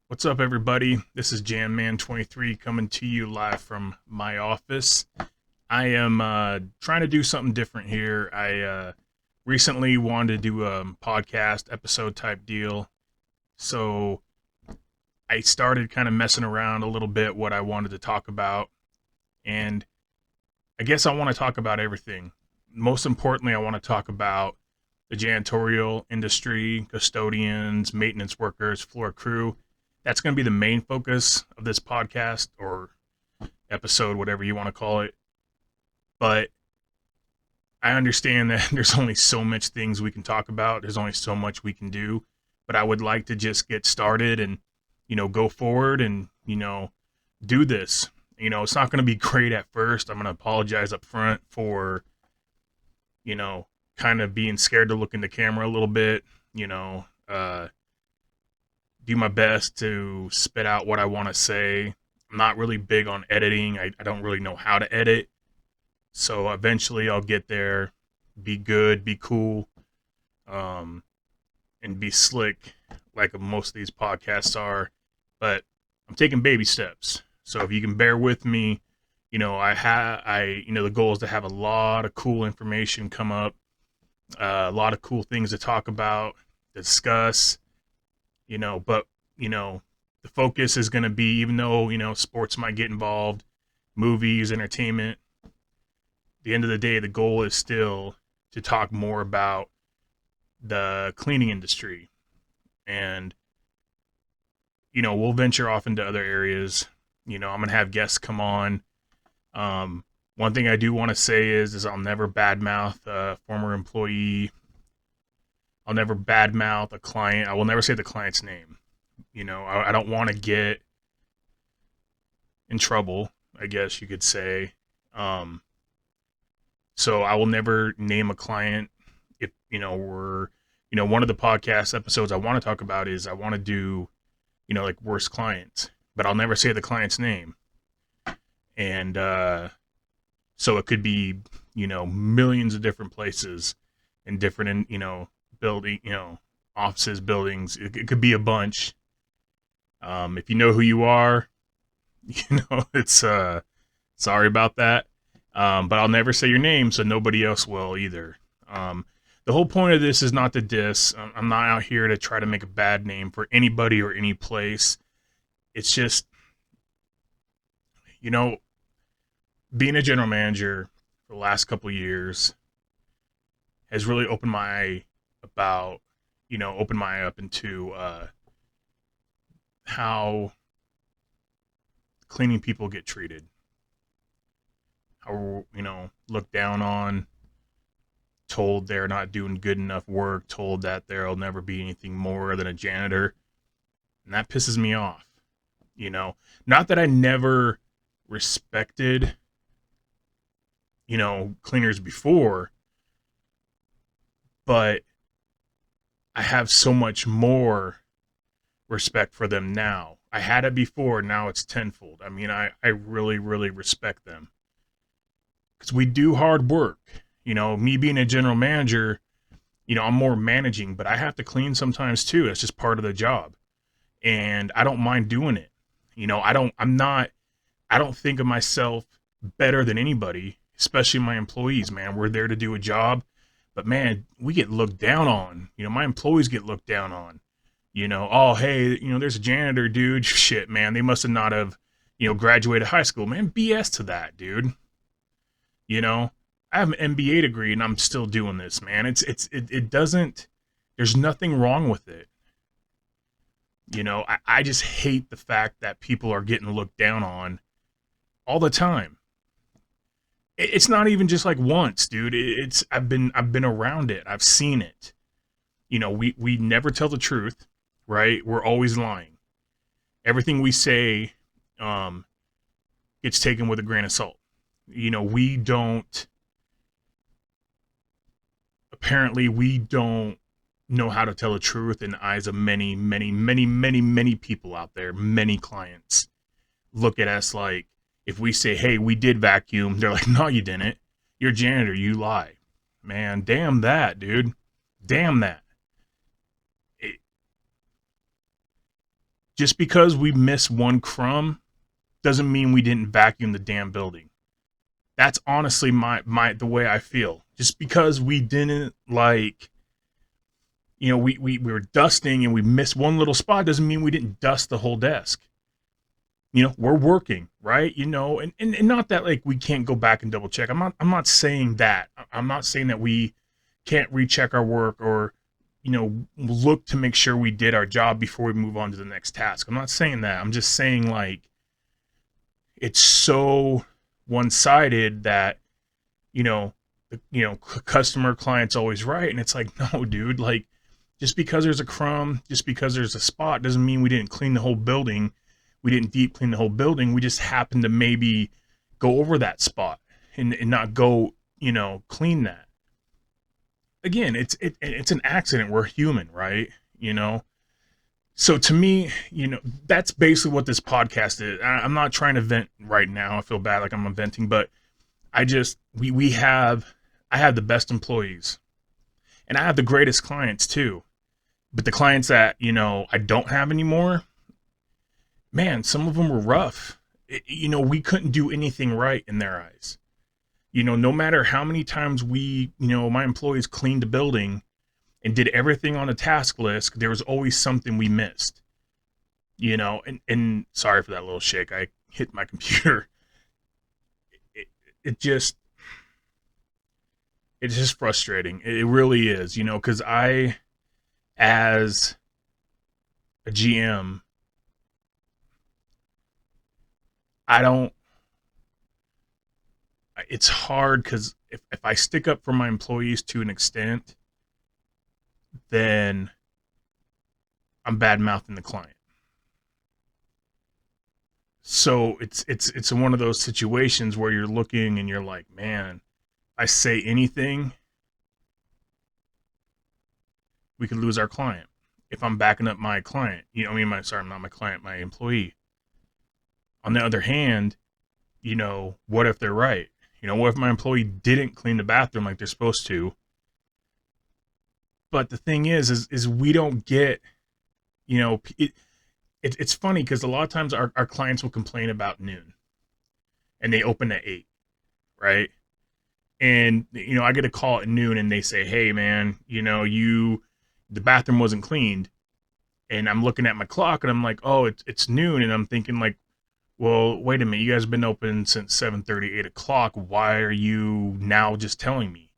What's up, everybody? This is JamMan23 coming to you live from my office. I am trying to do something different here. I recently wanted to do a podcast episode type deal. So I started kind of messing around a little bit what I wanted to talk about. And I guess I want to talk about everything. Most importantly, I want to talk about the janitorial industry, custodians, maintenance workers, floor crew. That's going to be the main focus of this podcast or episode, whatever you want to call it. But I understand that there's only so much things we can talk about. There's only so much we can do. But I would like to just get started and, go forward and, do this. It's not going to be great at first. I'm going to apologize up front for, you know, kind of being scared to look in the camera a little bit, do my best to spit out what I want to say. I'm not really big on editing. I don't really know how to edit. So eventually I'll get there, be good, be cool, um, and be slick like most of these podcasts are. But I'm taking baby steps. So if you can bear with me, the goal is to have a lot of cool information come up, a lot of cool things to talk about, discuss, but the focus is going to be, even though sports might get involved, movies, entertainment, at the end of the day the goal is still to talk more about the cleaning industry. And we'll venture off into other areas. I'm going to have guests come on. One thing I do want to say is I'll never badmouth a former employee. I'll never badmouth a client. I will never say the client's name. I don't want to get in trouble, I guess you could say. So I will never name a client. If, one of the podcast episodes I want to talk about is I want to do, like worst clients, but I'll never say the client's name. And so it could be, millions of different places in different, building, offices, buildings. It could be a bunch. If you know who you are, it's sorry about that. But I'll never say your name, so nobody else will either. The whole point of this is not to diss. I'm not out here to try to make a bad name for anybody or any place. It's just, being a general manager for the last couple of years has really opened my eye about, opened my eye up into how cleaning people get treated, how looked down on, told they're not doing good enough work, told that there'll never be anything more than a janitor. And that pisses me off. Not that I never respected cleaners before, but I have so much more respect for them now. I had it before, now it's tenfold. I mean, I really, really respect them because we do hard work. Me being a general manager, I'm more managing, but I have to clean sometimes too. It's just part of the job. And I don't mind doing it. I don't think of myself better than anybody, especially my employees, man. We're there to do a job, but man, we get looked down on. My employees get looked down on. Oh, hey, there's a janitor, dude. Shit, man, they must have not have, graduated high school. Man, BS to that, dude. I have an MBA degree and I'm still doing this, man. It doesn't, there's nothing wrong with it. I just hate the fact that people are getting looked down on all the time. It's not even just like once, dude. I've been around it. I've seen it. We never tell the truth, right? We're always lying. Everything we say gets taken with a grain of salt. We don't, apparently we don't know how to tell the truth in the eyes of many, many, many, many, many people out there. Many clients look at us like, if we say, hey, we did vacuum, they're like, no, you didn't. You're a janitor, you lie. Man, damn that, dude. Damn that. It, just because we miss one crumb doesn't mean we didn't vacuum the damn building. That's honestly the way I feel. Just because we didn't we were dusting and we missed one little spot doesn't mean we didn't dust the whole desk. We're working, right? And not that like we can't go back and double check. I'm not saying that. I'm not saying that we can't recheck our work or look to make sure we did our job before we move on to the next task. I'm not saying that. I'm just saying like it's so one-sided that customer client's always right, and it's like, no, dude, like just because there's a crumb, just because there's a spot doesn't mean we didn't clean the whole building. We didn't deep clean the whole building. We just happened to maybe go over that spot and not go, clean that. Again, it's an accident. We're human, right? So to me, that's basically what this podcast is. I'm not trying to vent right now. I feel bad like I'm venting, but I have the best employees, and I have the greatest clients too. But the clients that, I don't have anymore, man, some of them were rough. We couldn't do anything right in their eyes. No matter how many times my employees cleaned the building and did everything on a task list, there was always something we missed. And sorry for that little shake. I hit my computer. It's just frustrating. It really is, because I, as a GM, it's hard because if I stick up for my employees to an extent, then I'm bad mouthing the client. So it's one of those situations where you're looking and you're like, man, I say anything, we could lose our client. If I'm backing up my client, not my client, my employee. On the other hand, what if they're right? What if my employee didn't clean the bathroom like they're supposed to? But the thing is we don't get, it's funny because a lot of times our clients will complain about noon and they open at 8, right? And, I get a call at noon and they say, hey man, the bathroom wasn't cleaned. And I'm looking at my clock and I'm like, oh, it's noon. And I'm thinking like, well, wait a minute, you guys have been open since 7:30, 8 o'clock. Why are you now just telling me?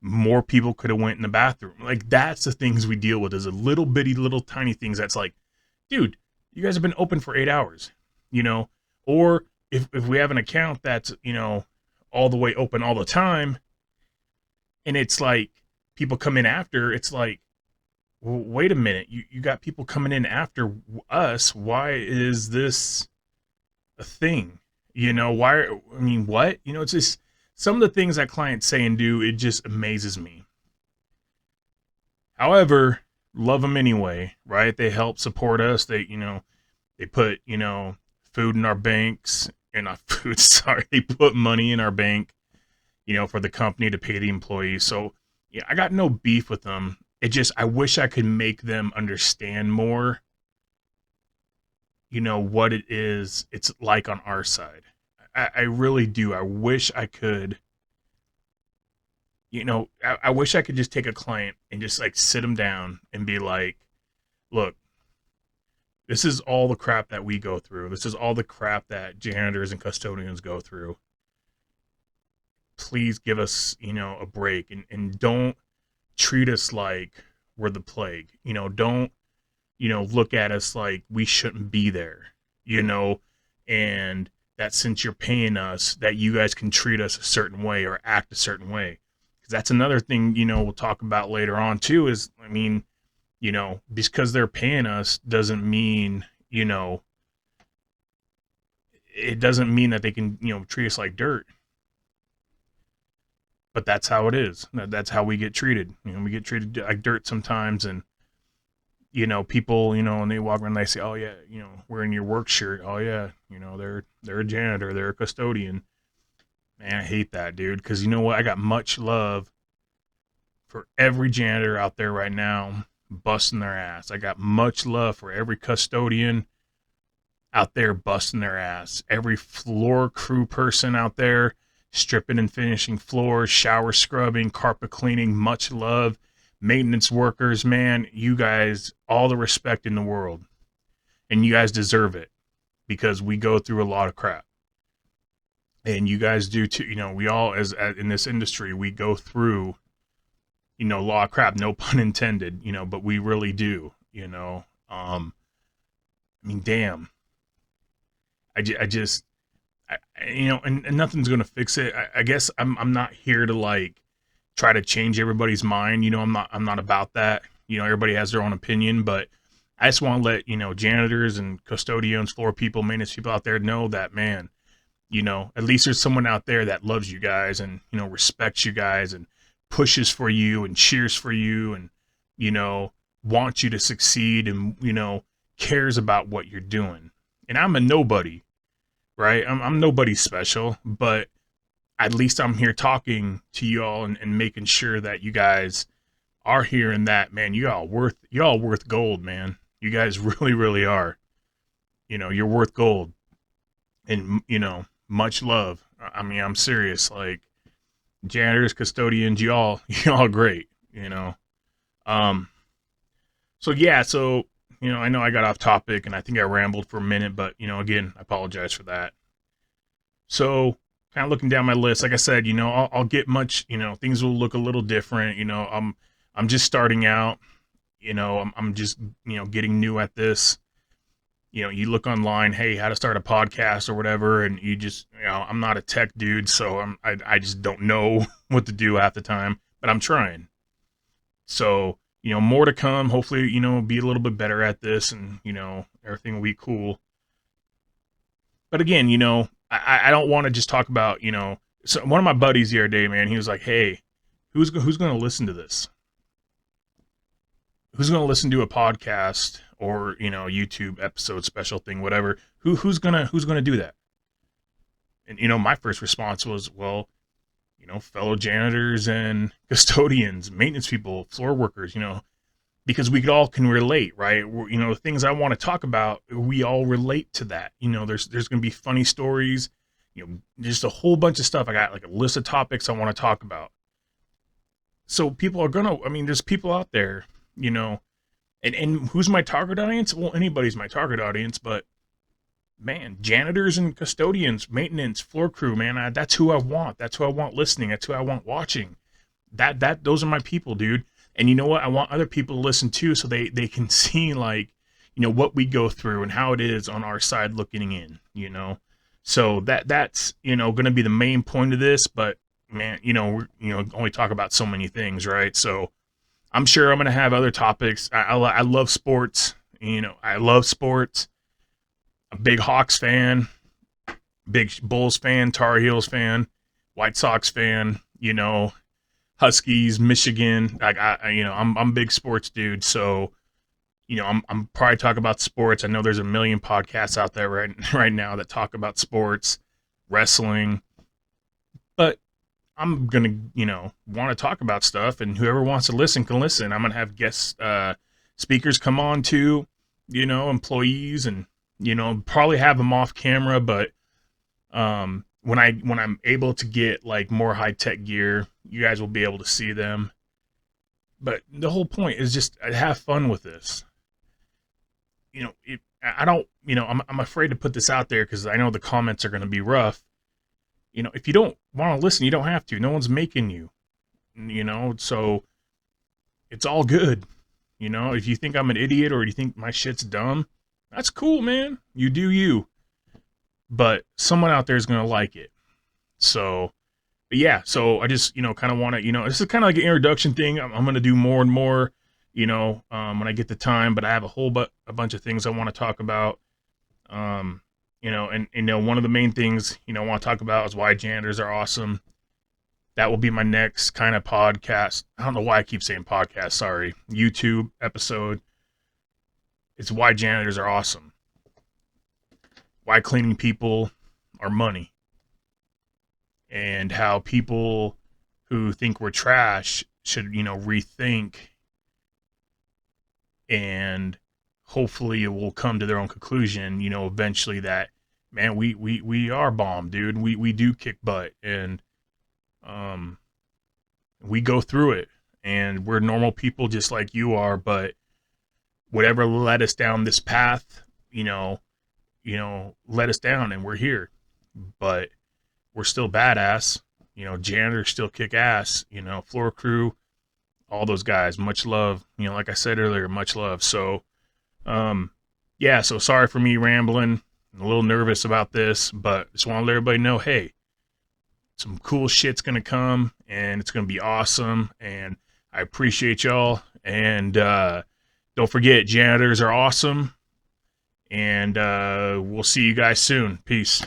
More people could have went in the bathroom. Like, that's the things we deal with, is a little bitty, little tiny things that's like, dude, you guys have been open for 8 hours, Or if we have an account that's, all the way open all the time, and it's like people come in after, it's like, well, wait a minute, you got people coming in after us. Why is this a thing? What? It's just some of the things that clients say and do, it just amazes me. However, love them anyway, right? They help support us. They put, food in our banks, and not food, sorry, they put money in our bank, for the company to pay the employees. So yeah, I got no beef with them. I wish I could make them understand more, what it is it's like on our side. I really do. I wish I could, I wish I could just take a client and just like sit them down and be like, look, this is all the crap that we go through. This is all the crap that janitors and custodians go through. Please give us, a break, and don't treat us like we're the plague. Don't, look at us like we shouldn't be there, and that since you're paying us, that you guys can treat us a certain way or act a certain way. Because that's another thing, we'll talk about later on too, is, because they're paying us doesn't mean, it doesn't mean that they can, treat us like dirt. But that's how it is. That's how we get treated. We get treated like dirt sometimes, and people, and they walk around and they say, oh yeah, wearing your work shirt. Oh yeah, they're a janitor, they're a custodian. Man, I hate that, dude. Because you know what? I got much love for every janitor out there right now busting their ass. I got much love for every custodian out there busting their ass. Every floor crew person out there stripping and finishing floors, shower scrubbing, carpet cleaning, much love. Maintenance workers, man, you guys, all the respect in the world. And you guys deserve it because we go through a lot of crap. And you guys do too. We all, as in this industry, we go through, a lot of crap, no pun intended, but we really do. I mean, damn. And nothing's gonna fix it. I guess I'm not here to like try to change everybody's mind. I'm not about that. Everybody has their own opinion, but I just want to let janitors and custodians, floor people, maintenance people out there know that, man. At least there's someone out there that loves you guys and respects you guys and pushes for you and cheers for you and wants you to succeed and cares about what you're doing. And I'm a nobody, right? I'm nobody special, but at least I'm here talking to you all and making sure that you guys are hearing that, man. You're all worth gold, man. You guys really, really are. You're worth gold. And much love. I mean, I'm serious. Like, janitors, custodians, y'all great. So yeah, I know I got off topic and I think I rambled for a minute, but again, I apologize for that. So, kind of looking down my list, like I said, I'll get much, things will look a little different. I'm just starting out. I'm just getting new at this. You look online, hey, how to start a podcast or whatever, and you just, I'm not a tech dude, so I just don't know what to do half the time, but I'm trying. So, more to come. Hopefully, be a little bit better at this, and everything will be cool. But again, I don't want to just talk about, So one of my buddies the other day, man, he was like, hey, who's going to listen to this? Who's going to listen to a podcast or YouTube episode, special thing, whatever? Who's gonna do that? And my first response was, well, fellow janitors and custodians, maintenance people, floor workers, because we all can relate, right? The things I want to talk about, we all relate to that. There's gonna be funny stories, just a whole bunch of stuff. I got like a list of topics I want to talk about. So people are there's people out there, and who's my target audience? Well, anybody's my target audience, but man, janitors and custodians, maintenance, floor crew, man, that's who I want. That's who I want listening. That's who I want watching. Those are my people, dude. And you know what? I want other people to listen too, so they can see like, what we go through and how it is on our side looking in, So that's going to be the main point of this. But man, we only talk about so many things, right? So I'm sure I'm going to have other topics. I love sports. I love sports. A big Hawks fan, big Bulls fan, Tar Heels fan, White Sox fan, Huskies, Michigan. I'm a big sports dude. So, I'm probably talking about sports. I know there's a million podcasts out there right now that talk about sports, wrestling, but I'm going to, want to talk about stuff, and whoever wants to listen can listen. I'm going to have guest speakers come on too, employees, and, probably have them off camera, but when I'm able to get like more high tech gear, you guys will be able to see them. But the whole point is just have fun with this. I don't, I'm afraid to put this out there because I know the comments are going to be rough. If you don't want to listen, you don't have to. No one's making you, so it's all good. If you think I'm an idiot or you think my shit's dumb, that's cool, man. You do you. But someone out there is going to like it. So, yeah. So I just, kind of want to, this is kind of like an introduction thing. I'm going to do more and more, when I get the time. But I have a bunch of things I want to talk about. And one of the main things, I want to talk about is why janitors are awesome. That will be my next kind of podcast. I don't know why I keep saying podcast. Sorry. YouTube episode. It's why janitors are awesome. Why cleaning people are money. And how people who think we're trash should, rethink and hopefully it will come to their own conclusion, you know, eventually that, man, we are bomb, dude. We do kick butt, and um we go through it, and we're normal people just like you are, but whatever led us down this path, let us down, and we're here. But we're still badass. Janitors still kick ass. Floor crew, all those guys. Much love. Like I said earlier, much love. So, yeah. So sorry for me rambling. I'm a little nervous about this, but just want to let everybody know, hey, some cool shit's gonna come, and it's gonna be awesome. And I appreciate y'all. And don't forget, janitors are awesome. And we'll see you guys soon. Peace.